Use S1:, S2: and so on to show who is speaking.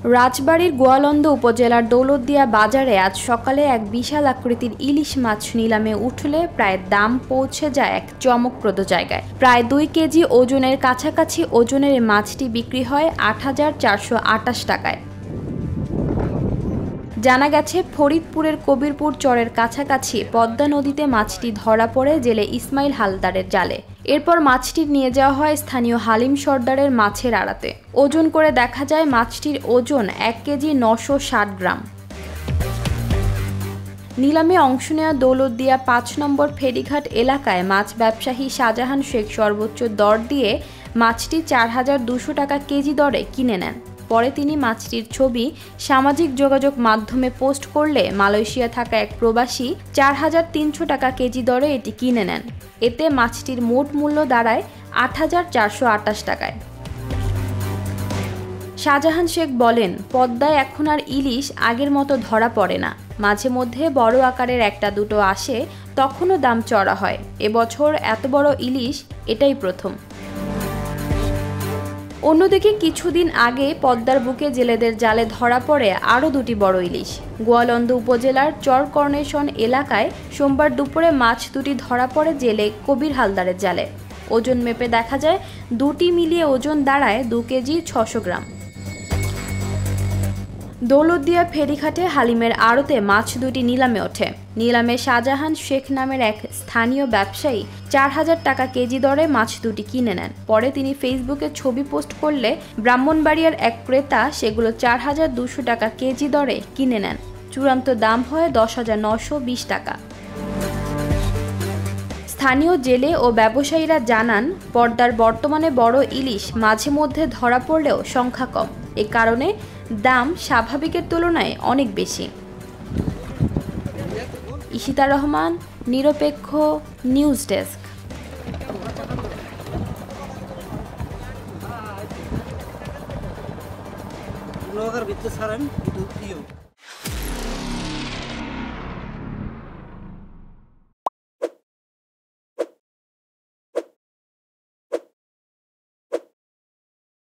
S1: রাজবাড়ীর গোয়ালন্দ উপজেলার দৌলতদিয়া বাজারে আজ সকালে এক বিশাল আকৃতির ইলিশ মাছ নিলামে উঠলে প্রায় দাম পৌঁছে যায় এক চমকপ্রদ জায়গায়। প্রায় 2 কেজি ওজনের কাছাকাছি ওজনের এই মাছটি বিক্রি হয় ৮,৪২৮ টাকায়। জানা গেছে, ফরিদপুরের কবিরপুর চরের কাছাকাছি পদ্মা নদীতে মাছটি ধরা পড়ে জেলে ইসমাইল হালদারের জালে। এরপর মাছটি নিয়ে যাওয়া হয় স্থানীয় হালিম সর্দারের মাছের আড়তে। ওজন করে দেখা যায় মাছটির ওজন 1 কেজি 960 গ্রাম। নিলামে অংশ নেওয়া দৌলতদিয়া 5 নম্বর ফেরিঘাট এলাকায় মাছ ব্যবসায়ী শাহজাহান শেখ সর্বোচ্চ দর দিয়ে মাছটি 4,200 টাকা কেজি দরে কিনে নেন। পরে তিনি মাছটির ছবি সামাজিক যোগাযোগ মাধ্যমে পোস্ট করলে মালয়েশিয়া থাকা এক প্রবাসী 4,300 টাকা কেজি দরে এটি কিনে নেন। এতে মাছটির মোট মূল্য দাঁড়ায় 8,428 টাকায়। শাহজাহান শেখ বলেন, পদ্মায় এখন আর ইলিশ আগের মতো ধরা পড়ে না। মাঝে মধ্যে বড় আকারের একটা দুটো আসে, তখনও দাম চড়া হয়। এবছর এত বড় ইলিশ এটাই প্রথম। অন্যদিকে কিছুদিন আগে পদ্মার বুকে জেলেদের জালে ধরা পড়ে আরও 2টি বড় ইলিশ। গোয়ালন্দ উপজেলার চরকর্ণেশন এলাকায় সোমবার দুপুরে মাছ দুটি ধরা পড়ে জেলে কবির হালদারের জালে। ওজন মেপে দেখা যায় দুটি মিলিয়ে ওজন দাঁড়ায় 2 কেজি 600 গ্রাম। দৌলতদিয়া ফেরিঘাটে হালিমের আড়তে মাছ দুটি নিলামে ওঠে। নিলামে শাহজাহান শেখ নামের এক স্থানীয় ব্যবসায়ী 4,000 টাকা কেজি দরে মাছ দুটি কিনে নেন। পরে তিনি ফেসবুকে ছবি পোস্ট করলে ব্রাহ্মণবাড়িয়ার এক ক্রেতা সেগুলো 4,200 টাকা কেজি দরে কিনে নেন। চূড়ান্ত দাম হয় 10,920 টাকা। স্থানীয় জেলে ও ব্যবসায়ীরা জানান, পদ্মার বর্তমানে বড় ইলিশ মাঝে মধ্যে ধরা পড়লেও সংখ্যা কম। এ কারণে দাম স্বাভাবিকের তুলনায় অনেক বেশি। ইশিতা রহমান, নিরপেক্ষ নিউজ ডেস্ক।